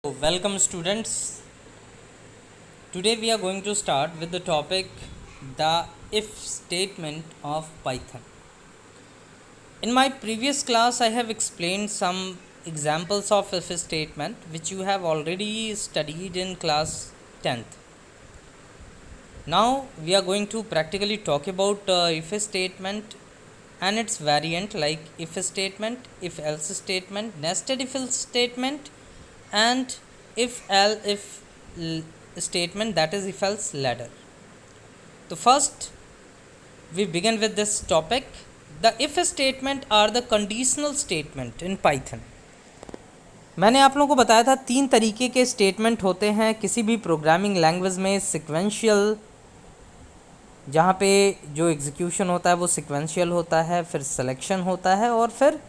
Welcome students. Today we are going to start with the topic the if statement of Python. In my previous class I have explained some examples of if statement which you have already studied in class 10th. Now we are going to practically talk about if statement and its variant like if statement, if else statement, nested if else statement and if statement, that is if else ladder. So first we begin with this topic. The if statement are the conditional statement in Python. मैंने आप लोगों को बताया था तीन तरीके के statement होते हैं किसी भी प्रोग्रामिंग लैंग्वेज में. सिक्वेंशियल, जहाँ पे जो एग्जीक्यूशन होता है वो सिक्वेंशियल होता है, फिर सिलेक्शन होता है और फिर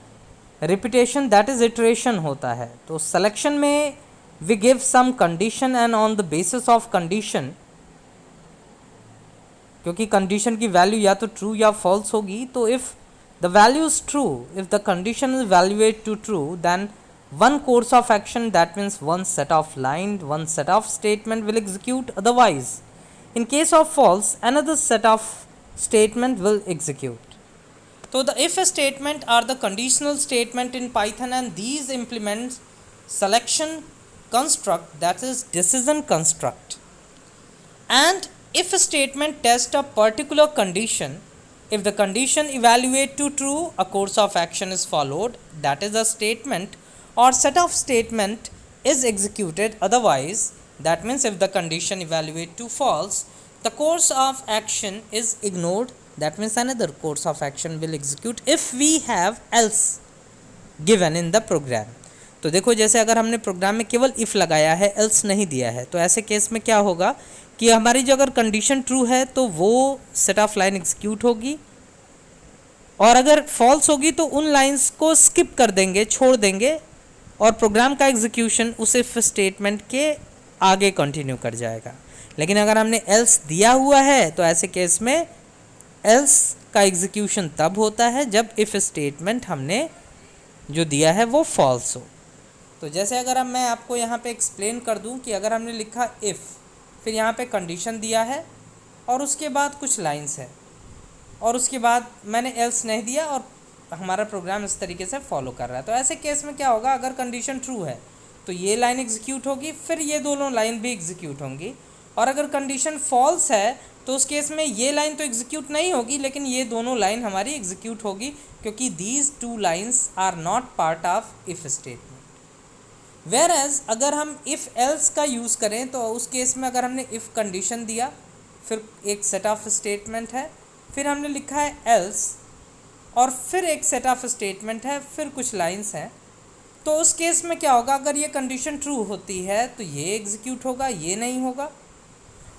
रिपीटेशन दैट इज़ इटरेशन होता है. तो सिलेक्शन में we give some condition and on the basis of condition, क्योंकि कंडीशन की वैल्यू या तो ट्रू या फॉल्स होगी, तो if the value is true, if the condition is evaluate to true, then one course of action, that means one set of line, one set of statement will execute. Otherwise, in case of false, another set of statement will execute. So the if statement are the conditional statement in Python, and these implements selection construct, that is decision construct. And if a statement tests a particular condition, if the condition evaluate to true, a course of action is followed, that is a statement or set of statement is executed. Otherwise, that means if the condition evaluate to false, the course of action is ignored, that means another course of action will execute if we have else given in the program. तो देखो, जैसे अगर हमने programme में केवल if लगाया है, else नहीं दिया है, तो ऐसे केस में क्या होगा कि हमारी जो अगर कंडीशन ट्रू है तो वो सेट ऑफ लाइन एग्जीक्यूट होगी, और अगर फॉल्स होगी तो उन लाइंस को स्किप कर देंगे, छोड़ देंगे, और प्रोग्राम का एग्जीक्यूशन उस इफ स्टेटमेंट के आगे कंटिन्यू कर जाएगा. लेकिन अगर हमने एल्स दिया हुआ है तो ऐसे केस में एल्स का एग्जीक्यूशन तब होता है जब इफ स्टेटमेंट हमने जो दिया है वो फॉल्स हो. तो जैसे अगर मैं आपको यहाँ पे एक्सप्लेन कर दूँ कि अगर हमने लिखा इफ़, फिर यहाँ पे कंडीशन दिया है और उसके बाद कुछ लाइंस है, और उसके बाद मैंने एल्स नहीं दिया और हमारा प्रोग्राम इस तरीके से फॉलो कर रहा है, तो ऐसे केस में क्या होगा, अगर कंडीशन ट्रू है तो ये लाइन एग्जीक्यूट होगी, फिर ये दोनों लाइन भी एग्जीक्यूट होंगी, और अगर कंडीशन फॉल्स है तो उस केस में ये लाइन तो एग्जीक्यूट नहीं होगी, लेकिन ये दोनों लाइन हमारी एग्जीक्यूट होगी, क्योंकि these two lines are not part of if statement. Whereas अगर हम इफ़ एल्स का यूज़ करें तो उस केस में अगर हमने इफ़ कंडीशन दिया, फिर एक सेट ऑफ स्टेटमेंट है, फिर हमने लिखा है एल्स, और फिर एक सेट ऑफ स्टेटमेंट है, फिर कुछ लाइंस हैं, तो उस केस में क्या होगा, अगर ये कंडीशन ट्रू होती है तो ये एग्जीक्यूट होगा, ये नहीं होगा,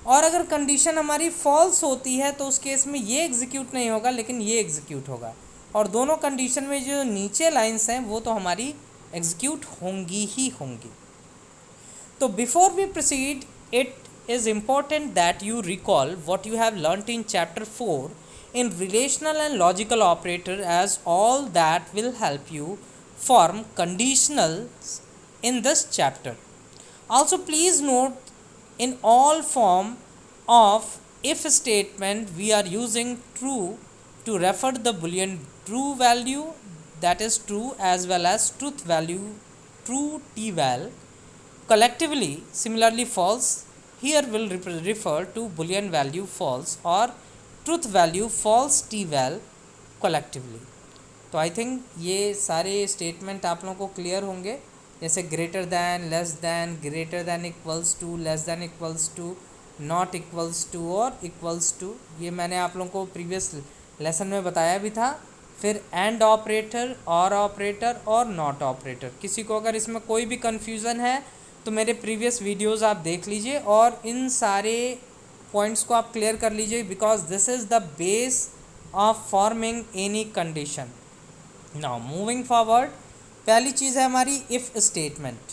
और अगर कंडीशन हमारी फॉल्स होती है तो उस केस में ये एग्जीक्यूट नहीं होगा, लेकिन ये एग्जीक्यूट होगा, और दोनों कंडीशन में जो नीचे लाइंस हैं वो तो हमारी एग्जीक्यूट होंगी ही होंगी. तो before we proceed, it is important that you recall what you have learned in chapter 4 in relational and logical operator, as all that will help you form conditionals in this chapter. Also please note, in all form of if statement we are using true to refer the boolean true value, that is true, as well as truth value true tval. Collectively, similarly false here will refer to boolean value false or truth value false T well collectively. तो I think ये सारे statement आप लोगों को clear होंगे, जैसे greater than, less than, greater than equals to, less than equals to, not equals to और equals to. ये मैंने आप लोगों को प्रीवियस लेसन में बताया भी था. फिर एंड ऑपरेटर, और ऑपरेटर और नॉट ऑपरेटर. किसी को अगर इसमें कोई भी कन्फ्यूज़न है तो मेरे प्रीवियस वीडियोज़ आप देख लीजिए और इन सारे पॉइंट्स को आप क्लियर कर लीजिए, because this is the base of forming any condition. Now moving forward, पहली चीज़ है हमारी इफ़ स्टेटमेंट.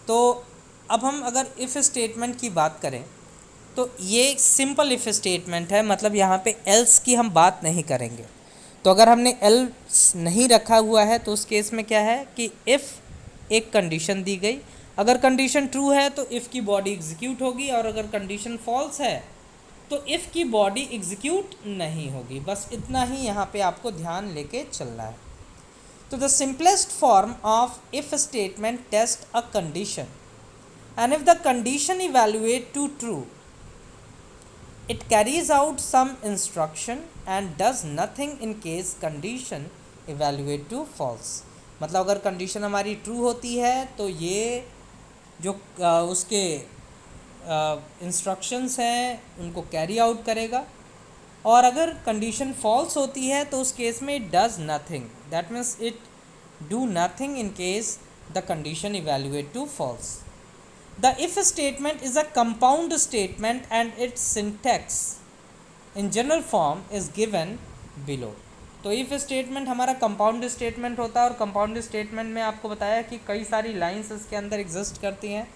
तो अब हम अगर इफ़ स्टेटमेंट की बात करें तो ये सिंपल इफ़ स्टेटमेंट है, मतलब यहाँ पे एल्स की हम बात नहीं करेंगे. तो अगर हमने एल्स नहीं रखा हुआ है तो उस केस में क्या है कि इफ़ एक कंडीशन दी गई, अगर कंडीशन ट्रू है तो इफ़ की बॉडी एग्जीक्यूट होगी, और अगर कंडीशन फॉल्स है तो इफ़ की बॉडी एग्जीक्यूट नहीं होगी। बस इतना ही यहाँ पे आपको ध्यान लेके चलना है। तो the simplest form of if statement test a condition, and if the condition evaluate to true, it carries out some instruction and does nothing in case condition evaluate to false। मतलब अगर कंडीशन हमारी true होती है तो ये जो उसके instructions हैं उनको कैरी आउट करेगा, और अगर कंडीशन फॉल्स होती है तो उस केस में it does nothing, that means it do nothing in case the condition evaluate to false. The if statement is a compound statement and its syntax in general form is given below। तो if statement हमारा compound statement होता है, और compound statement में आपको बताया कि कई सारी lines इसके अंदर एग्जिस्ट करती हैं।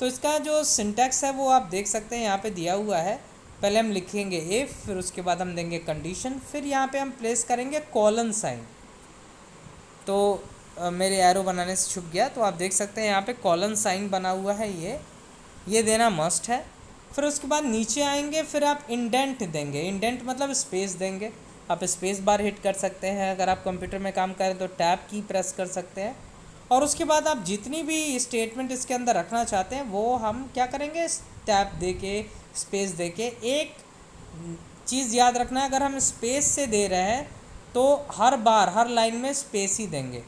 तो इसका जो syntax है वो आप देख सकते हैं, यहाँ पे दिया हुआ है। पहले हम लिखेंगे if, फिर उसके बाद हम देंगे कंडीशन, फिर यहाँ पे हम प्लेस करेंगे कॉलन साइन। तो मेरे एरो बनाने से छुप गया, तो आप देख सकते हैं यहाँ पे कॉलन साइन बना हुआ है, ये देना मस्ट है। फिर उसके बाद नीचे आएंगे, फिर आप इंडेंट देंगे। इंडेंट मतलब स्पेस देंगे। आप स्पेस बार हिट कर सकते हैं, अगर आप कंप्यूटर में काम करें तो टैब की प्रेस कर सकते हैं। और उसके बाद आप जितनी भी स्टेटमेंट इसके अंदर रखना चाहते हैं वो हम क्या करेंगे, टैब दे के, स्पेस दे के। एक चीज़ याद रखना है, अगर हम स्पेस से दे रहे हैं तो हर बार हर लाइन में स्पेस ही देंगे,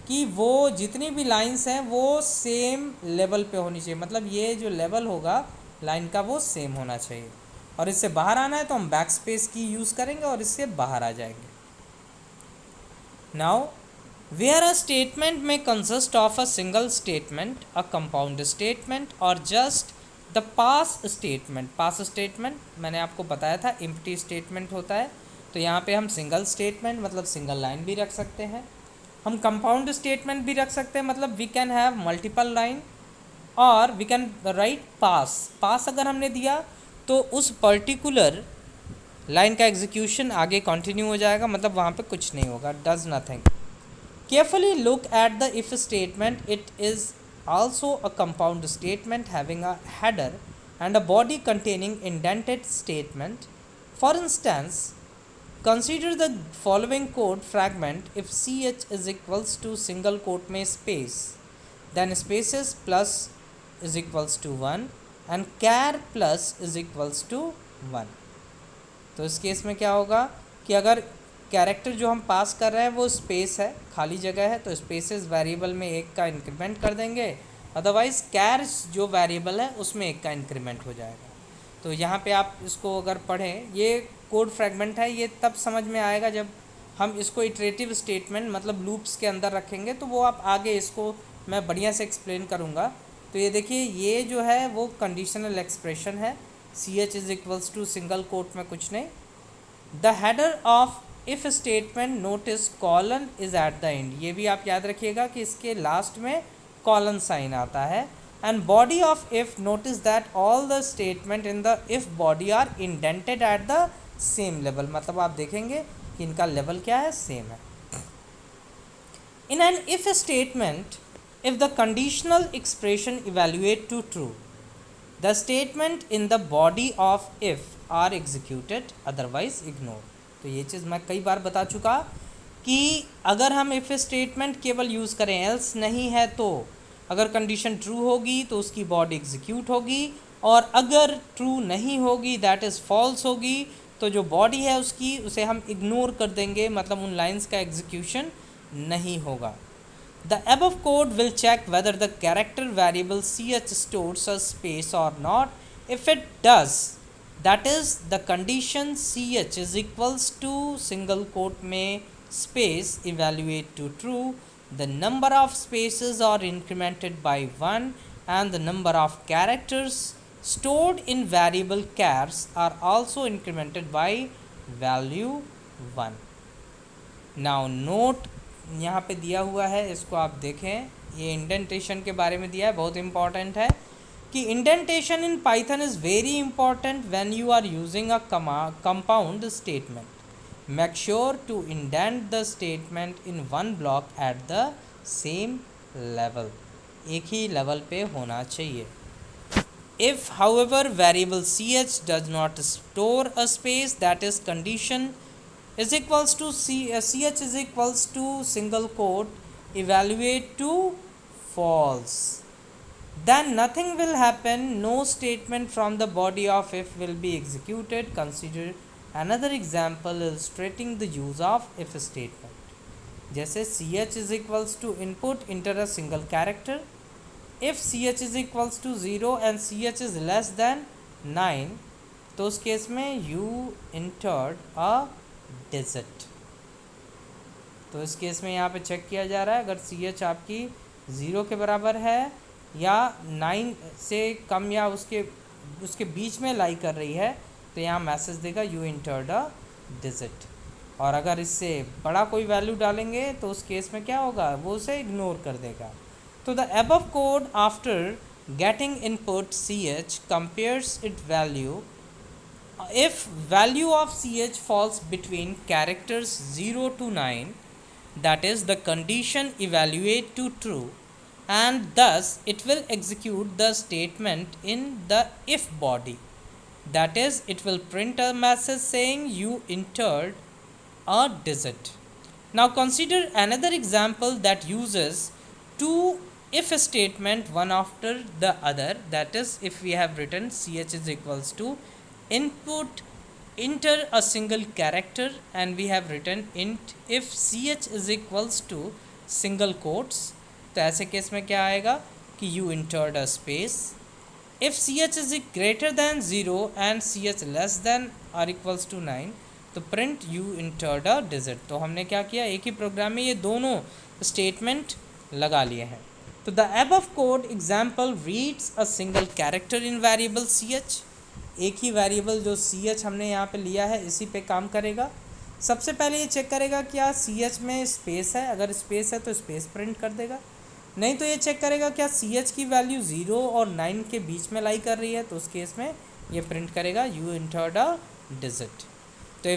कि वो जितनी भी लाइंस हैं वो सेम लेवल पे होनी चाहिए। मतलब ये जो लेवल होगा लाइन का वो सेम होना चाहिए। और इससे बाहर आना है तो हम बैक स्पेस की यूज़ करेंगे और इससे बाहर आ जाएंगे। नाउ वेयर अ स्टेटमेंट में consist of a single statement, a compound statement, और just the pass statement. Pass statement मैंने आपको बताया था एम्प्टी स्टेटमेंट होता है। तो यहाँ पे हम सिंगल स्टेटमेंट मतलब सिंगल लाइन भी रख सकते हैं। हम कंपाउंड स्टेटमेंट भी रख सकते हैं, मतलब we can have multiple line, और we can write pass. Pass अगर हमने दिया तो उस पर्टिकुलर लाइन का एग्जीक्यूशन आगे कंटिन्यू हो जाएगा, मतलब वहाँ पे कुछ नहीं होगा, does nothing. Carefully look at the if statement, it is also a compound statement having a header and a body containing indented statement. For instance, consider the following code fragment: if ch is equals to single quote में space, then spaces plus is equals to 1 and char plus is equals to 1। तो इस case में क्या होगा कि अगर character जो हम पास कर रहे हैं वो स्पेस है, खाली जगह है, तो स्पेसेस वेरिएबल में एक का इंक्रीमेंट कर देंगे, अदरवाइज कैर जो वेरिएबल है उसमें एक का इंक्रीमेंट हो जाएगा। तो यहाँ पे आप इसको अगर पढ़ें, ये कोड फ्रेगमेंट है, ये तब समझ में आएगा जब हम इसको इटरेटिव स्टेटमेंट मतलब लूप्स के अंदर रखेंगे, तो वो आप आगे इसको मैं बढ़िया से एक्सप्लेन करूँगा। तो ये देखिए, ये जो है वो कंडीशनल एक्सप्रेशन है, c h is equals to single quote में कुछ नहीं। The header of if statement notice colon is at the end, ये भी आप याद रखिएगा कि इसके लास्ट में कॉलन साइन आता है। And body of if notice that all the statement in the if body are indented at the same level, मतलब आप देखेंगे कि इनका लेवल क्या है, सेम है। In an if statement, if the conditional expression evaluate to true, the statement in the body of if are executed, otherwise ignore. तो ये चीज़ मैं कई बार बता चुका कि अगर हम इफ स्टेटमेंट केवल यूज़ करें, एल्स नहीं है, तो अगर कंडीशन ट्रू होगी तो उसकी बॉडी एग्जीक्यूट होगी, और अगर ट्रू नहीं होगी दैट इज़ फॉल्स होगी, तो जो बॉडी है उसकी उसे हम इग्नोर कर देंगे, मतलब उन लाइंस का एग्जीक्यूशन नहीं होगा। The above code will check whether the character variable ch stores a space or not. If it does, that is the condition ch is equals to single quote में space evaluate to true, the number of spaces are incremented by 1 and the number of characters stored in variable chars are also incremented by value 1। now note यहाँ पे दिया हुआ है, इसको आप देखें, ये इंडेंटेशन के बारे में दिया है, बहुत इंपॉर्टेंट है कि indentation in Python is very important when you are using a compound statement. Make sure to indent the statement in one block at the same level. एक ही लेवल पे होना चाहिए। If however variable ch does not store a space, that is condition is equals to ch is equals to single quote evaluate to false, then nothing will happen, no statement from the body of if will be executed. Consider another example illustrating the use of if statement. जैसे ch is equals to input enter a single character. If ch is equals to 0 and ch is less than 9, तो उस case में you entered a digit. तो इस case में यहाँ पे check किया जा रहा है, अगर ch आपकी 0 के बराबर है या 9 से कम या उसके बीच में लाई कर रही है, तो यहाँ मैसेज देगा you entered a digit. और अगर इससे बड़ा कोई वैल्यू डालेंगे तो उस केस में क्या होगा, वो उसे इग्नोर कर देगा. तो the above code after getting input ch compares its value. If value of ch falls between characters 0 to 9, that is the condition evaluate to true, and thus it will execute the statement in the if body. That is, it will print a message saying you entered a digit. Now consider another example that uses two if statement one after the other. That is, if we have written ch is equals to input enter a single character, and we have written int if ch is equals to single quotes, तो ऐसे case में क्या आएगा कि you entered a space. If ch is greater than 0 and ch less than or equals to 9, तो print you entered a digit. तो हमने क्या किया, एक ही प्रोग्राम में ये दोनों स्टेटमेंट लगा लिए हैं. तो the above code example reads a single character in variable ch. एक ही वेरिएबल जो ch हमने यहाँ पे लिया है इसी पे काम करेगा. सबसे पहले ये चेक करेगा क्या ch में स्पेस है, अगर स्पेस है तो स्पेस प्रिंट कर देगा, नहीं तो ये चेक करेगा क्या ch की वैल्यू 0 और 9 के बीच में लाई कर रही है, तो उस केस में ये प्रिंट करेगा you entered a digit. तो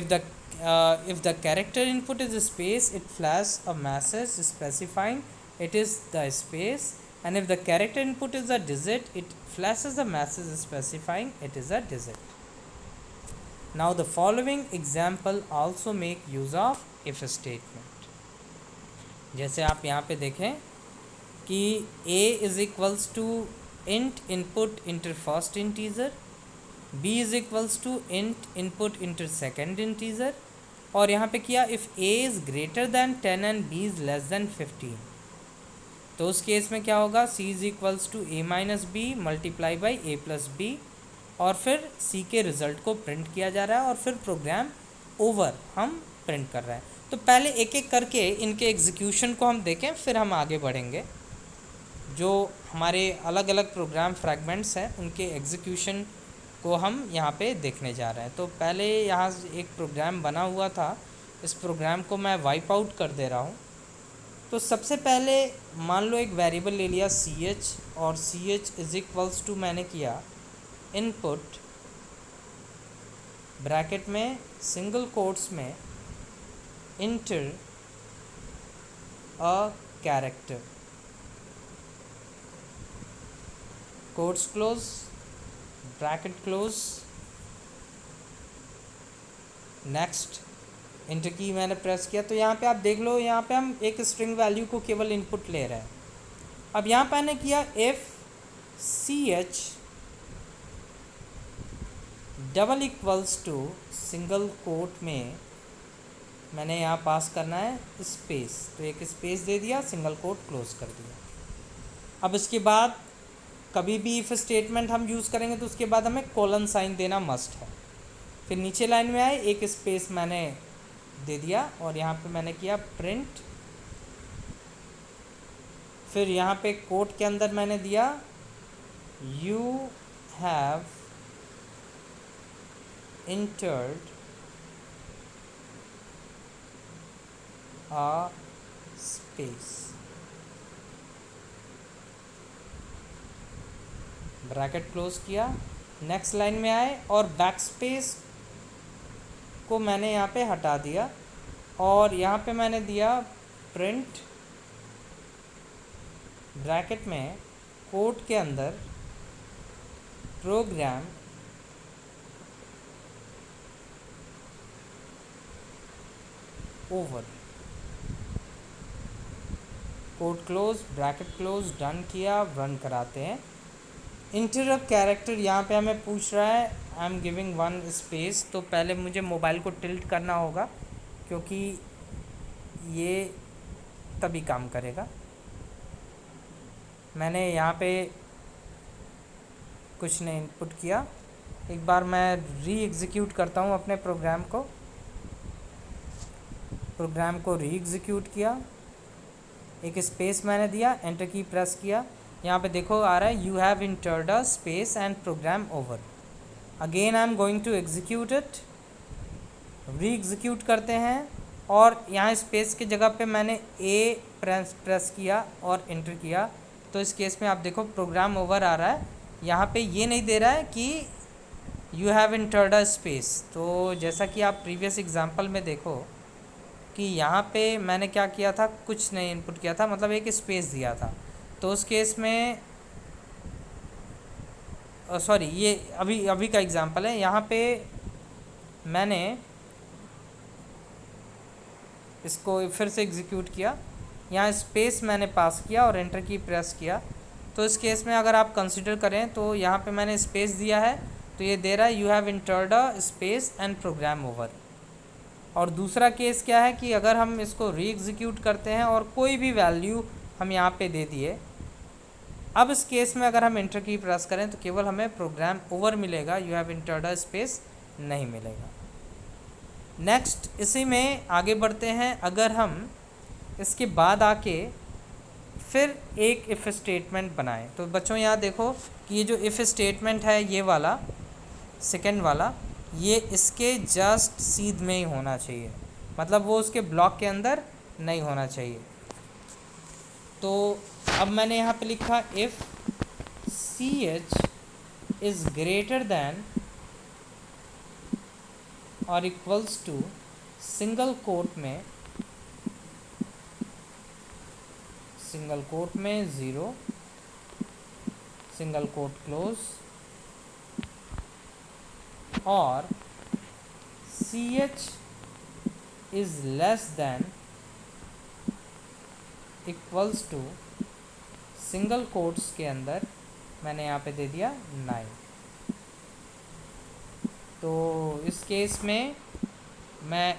if the character input is space, it flashes a message specifying it is the space, and if the character input is a digit, it flashes a message specifying it is a digit. Now the following example also make use of if statement. जैसे आप यहाँ पे देखें कि a is equals to int input enter first integer, b is equals to int input enter second integer, और यहाँ पे किया if a is greater than 10 and b is less than 15, तो उस केस में क्या होगा, c is equals to a minus b multiply by a plus b, और फिर c के रिज़ल्ट को प्रिंट किया जा रहा है और फिर प्रोग्राम ओवर हम प्रिंट कर रहे हैं. तो पहले एक एक करके इनके एग्जीक्यूशन को हम देखें, फिर हम आगे बढ़ेंगे. जो हमारे अलग अलग प्रोग्राम फ्रैगमेंट्स हैं उनके एग्जीक्यूशन को हम यहाँ पे देखने जा रहे हैं. तो पहले यहाँ एक प्रोग्राम बना हुआ था, इस प्रोग्राम को मैं वाइप आउट कर दे रहा हूँ. तो सबसे पहले मान लो एक वेरिएबल ले लिया ch, और ch इज इक्वल्स टू मैंने किया इनपुट ब्रैकेट में सिंगल कोट्स में inter a character, quotes close bracket close, next inter की मैंने प्रेस किया. तो यहाँ पे आप देख लो, यहाँ पे हम एक स्ट्रिंग वैल्यू को केवल इनपुट ले रहे हैं. अब यहाँ पे मैंने किया if ch double equals to single quote में मैंने यहाँ पास करना है स्पेस, तो एक स्पेस दे दिया, सिंगल कोट क्लोज कर दिया. अब इसके बाद कभी भी इफ स्टेटमेंट हम यूज़ करेंगे तो उसके बाद हमें कोलन साइन देना मस्ट है. फिर नीचे लाइन में आए, एक स्पेस मैंने दे दिया और यहाँ पे मैंने किया प्रिंट, फिर यहाँ पे कोट के अंदर मैंने दिया you have entered a space, bracket close किया. नेक्स्ट लाइन में आए और बैक स्पेस को मैंने यहाँ पे हटा दिया और यहाँ पे मैंने दिया प्रिंट ब्रैकेट में कोट के अंदर program over, quote close, bracket close, done किया, रन कराते हैं। इंटर अ कैरेक्टर, यहाँ पे हमें पूछ रहा है I am giving one space, तो पहले मुझे मोबाइल को टिल्ट करना होगा क्योंकि ये तभी काम करेगा। मैंने यहाँ पे कुछ नहीं इनपुट किया, एक बार मैं री एग्जीक्यूट करता हूँ अपने प्रोग्राम को री एग्जीक्यूट किया, एक स्पेस मैंने दिया, एंटर की प्रेस किया, यहाँ पे देखो आ रहा है you have entered a space and program over. Again I am going to execute it, re execute करते हैं और यहाँ स्पेस की जगह पे मैंने ए प्रेस किया और एंटर किया, तो इस केस में आप देखो प्रोग्राम ओवर आ रहा है। यहाँ पे ये नहीं दे रहा है कि you have entered a space. तो जैसा कि आप प्रीवियस एग्जांपल में देखो कि यहाँ पे मैंने क्या किया था, कुछ नहीं इनपुट किया था, मतलब एक स्पेस दिया था। तो उस केस में सॉरी, ये अभी अभी का एग्जांपल है। यहाँ पे मैंने इसको फिर से एग्जीक्यूट किया, यहाँ स्पेस मैंने पास किया और एंटर की प्रेस किया। तो इस केस में अगर आप कंसिडर करें तो यहाँ पे मैंने स्पेस दिया है, तो ये दे रहा है you have entered a space and program over. और दूसरा केस क्या है कि अगर हम इसको री एग्जीक्यूट करते हैं और कोई भी वैल्यू हम यहाँ पे दे दिए, अब इस केस में अगर हम एंटर की प्रेस करें तो केवल हमें प्रोग्राम ओवर मिलेगा, you have entered a space नहीं मिलेगा। नेक्स्ट इसी में आगे बढ़ते हैं। अगर हम इसके बाद आके फिर एक इफ़ स्टेटमेंट बनाएं, तो बच्चों यहाँ देखो कि ये जो इफ़ स्टेटमेंट है ये वाला सेकंड वाला, ये इसके जस्ट सीध में ही होना चाहिए, मतलब वो उसके ब्लॉक के अंदर नहीं होना चाहिए। तो अब मैंने यहाँ पे लिखा if c h is greater than और इक्वल्स टू सिंगल कोट में 0, सिंगल कोट क्लोज, और c h is less than equals to single quotes के अंदर मैंने यहाँ पे दे दिया 9। तो इस केस में मैं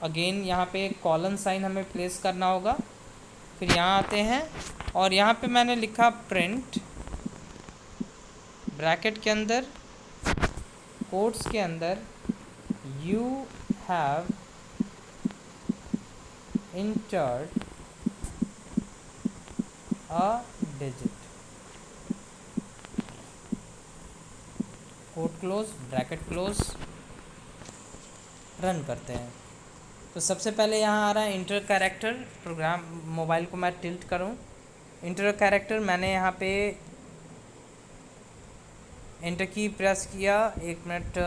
अगेन यहाँ पे कॉलन साइन हमें प्लेस करना होगा। फिर यहाँ आते हैं और यहाँ पे मैंने लिखा प्रिंट, ब्रैकेट के अंदर कोट्स के अंदर you have entered a digit, coat close, bracket close, run करते हैं। तो सबसे पहले यहाँ आ रहा है इंटर कैरेक्टर, प्रोग्राम मोबाइल को मैं टिल्ट करूँ, इंटर कैरेक्टर मैंने यहाँ पे एंटर की प्रेस किया, 1 मिनट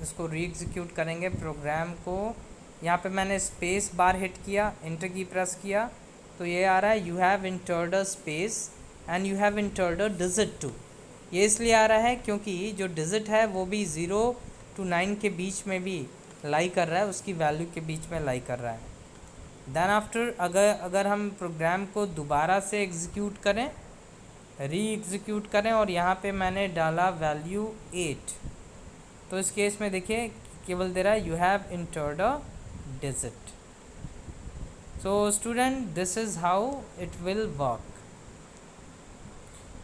इसको री एग्जीक्यूट करेंगे प्रोग्राम को। यहाँ पे मैंने स्पेस बार हिट किया, एंटर की प्रेस किया, तो ये आ रहा है you have entered a space and you have entered a digit two. ये इसलिए आ रहा है क्योंकि जो डिजिट है वो भी 0 to 9 के बीच में भी लाई कर रहा है, उसकी वैल्यू के बीच में लाई कर रहा है। देन आफ्टर अगर हम प्रोग्राम को दोबारा से एग्जीक्यूट करें, री एग्जीक्यूट करें, और यहाँ पे मैंने डाला वैल्यू 8, तो इस केस में देखिए केवल दे रहा है you have entered a digit. So student this is how it will work.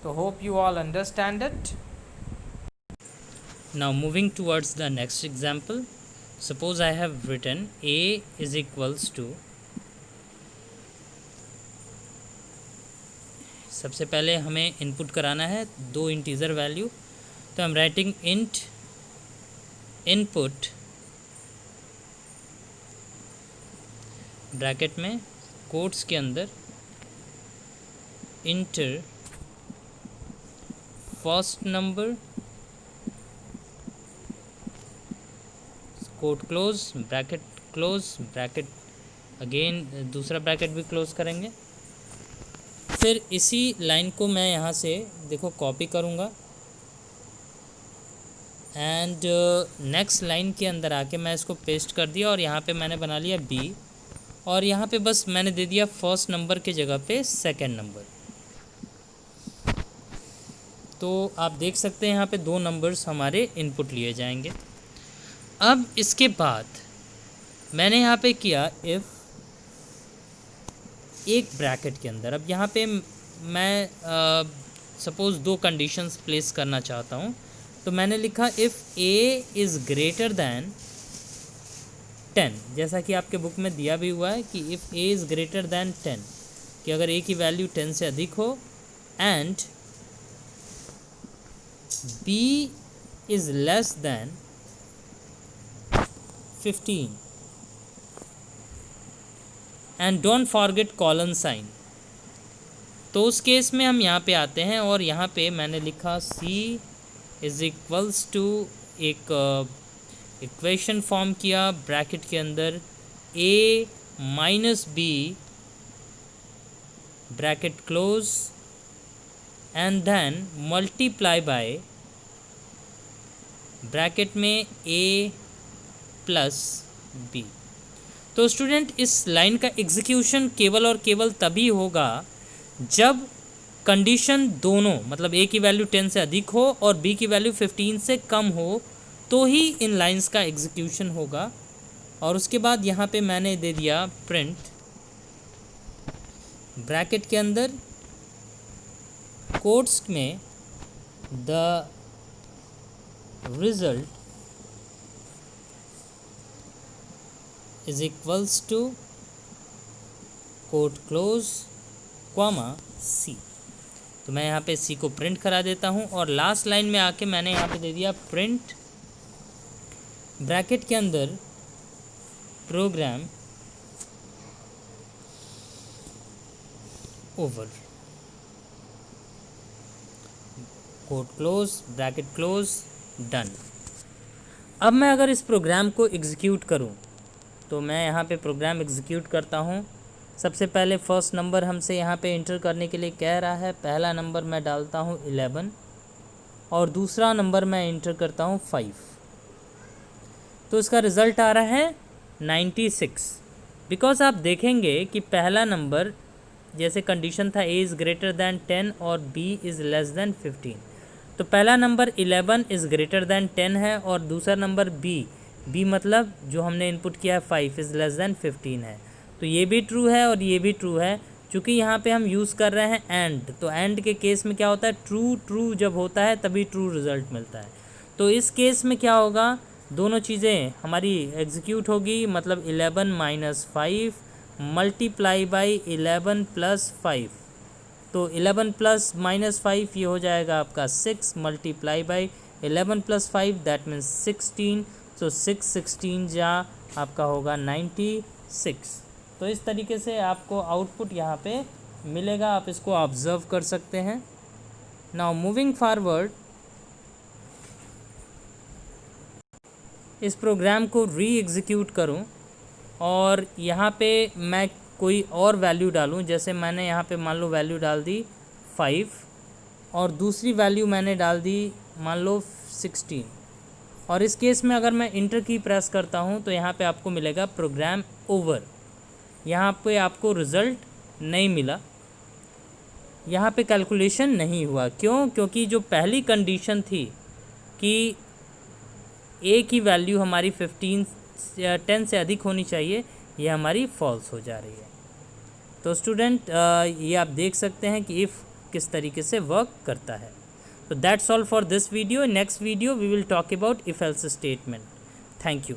तो hope you all understand it. Now moving towards the next example, suppose I have written a is equals to, सबसे पहले हमें input कराना है 2 integer value, तो I'm writing int input bracket में quotes के अंदर inter first number, coat close, bracket again दूसरा ब्रैकेट भी क्लोज करेंगे, फिर इसी लाइन को मैं यहाँ से देखो कॉपी करूँगा एंड नेक्स्ट लाइन के अंदर आके मैं इसको पेस्ट कर दिया और यहाँ पे मैंने बना लिया बी, और यहाँ पे बस मैंने दे दिया फर्स्ट नंबर के जगह पे सेकंड नंबर। तो आप देख सकते हैं यहाँ पे 2 नंबर्स हमारे इनपुट लिए जाएंगे। अब इसके बाद मैंने यहाँ पे किया इफ़ एक ब्रैकेट के अंदर, अब यहाँ पे मैं सपोज़ 2 कंडीशंस प्लेस करना चाहता हूँ, तो मैंने लिखा if A is greater then 10, जैसा कि आपके बुक में दिया भी हुआ है कि if A is greater then 10, कि अगर ए की वैल्यू 10 से अधिक हो, and b is less than 15 and don't forget colon sign. तो उस केस में हम यहाँ पे आते हैं और यहाँ पे मैंने लिखा C इज़ इक्वल्स टू एक इक्वेशन फॉर्म किया ब्रैकेट के अंदर A minus b bracket close and then multiply by bracket में A प्लस बी। तो स्टूडेंट इस लाइन का एग्जीक्यूशन केवल और केवल तभी होगा जब कंडीशन दोनों, मतलब ए की वैल्यू 10 से अधिक हो और बी की वैल्यू 15 से कम हो, तो ही इन लाइंस का एग्जीक्यूशन होगा। और उसके बाद यहाँ पे मैंने दे दिया प्रिंट ब्रैकेट के अंदर कोट्स में the result is equals to quote close comma C. तो मैं यहाँ पे सी को प्रिंट करा देता हूँ और लास्ट लाइन में आके मैंने यहाँ पे दे दिया प्रिंट ब्रैकेट के अंदर program over, quote close bracket close, done. अब मैं अगर इस प्रोग्राम को एग्जीक्यूट करूँ, तो मैं यहाँ पे प्रोग्राम एग्जीक्यूट करता हूँ। सबसे पहले फर्स्ट नंबर हमसे यहाँ पे इंटर करने के लिए कह रहा है, पहला नंबर मैं डालता हूँ 11 और दूसरा नंबर मैं इंटर करता हूँ 5। तो इसका रिज़ल्ट आ रहा है 96। बिकॉज आप देखेंगे कि पहला नंबर, जैसे कंडीशन था a इज़ ग्रेटर दैन 10 और b इज़ लेस दैन 15, तो पहला नंबर 11 इज़ ग्रेटर दैन 10 है और दूसरा नंबर b मतलब जो हमने इनपुट किया है 5 इज़ लेस दैन 15 है। तो ये भी ट्रू है और ये भी ट्रू है। चूँकि यहाँ पे हम यूज़ कर रहे हैं एंड, तो एंड के केस में क्या होता है, ट्रू जब होता है तभी ट्रू रिज़ल्ट मिलता है। तो इस केस में क्या होगा, दोनों चीज़ें हमारी एग्जीक्यूट होगी, मतलब 11 माइनस 5 मल्टीप्लाई बाई 11 प्लस 5। तो 11 प्लस माइनस 5 ये हो जाएगा आपका 6 multiply by 11 plus 5 that means 16। तो 16 जा आपका होगा 96। तो इस तरीके से आपको आउटपुट यहाँ पे मिलेगा, आप इसको ऑब्ज़र्व कर सकते हैं। नाउ मूविंग फॉरवर्ड, इस प्रोग्राम को री एग्जीक्यूट करूँ और यहाँ पे मैं कोई और वैल्यू डालूँ, जैसे मैंने यहाँ पे मान लो वैल्यू डाल दी 5 और दूसरी वैल्यू मैंने डाल दी मान लो 16, और इस केस में अगर मैं इंटर की प्रेस करता हूँ तो यहाँ पे आपको मिलेगा प्रोग्राम ओवर। यहाँ पे आपको रिज़ल्ट नहीं मिला, यहाँ पे कैलकुलेशन नहीं हुआ। क्यों? क्योंकि जो पहली कंडीशन थी कि ए की वैल्यू हमारी 10 से अधिक होनी चाहिए, ये हमारी फॉल्स हो जा रही है। तो स्टूडेंट ये आप देख सकते हैं कि इफ़ किस तरीके से वर्क करता है। तो that's all for this video. Next video we will talk about if else statement. Thank you.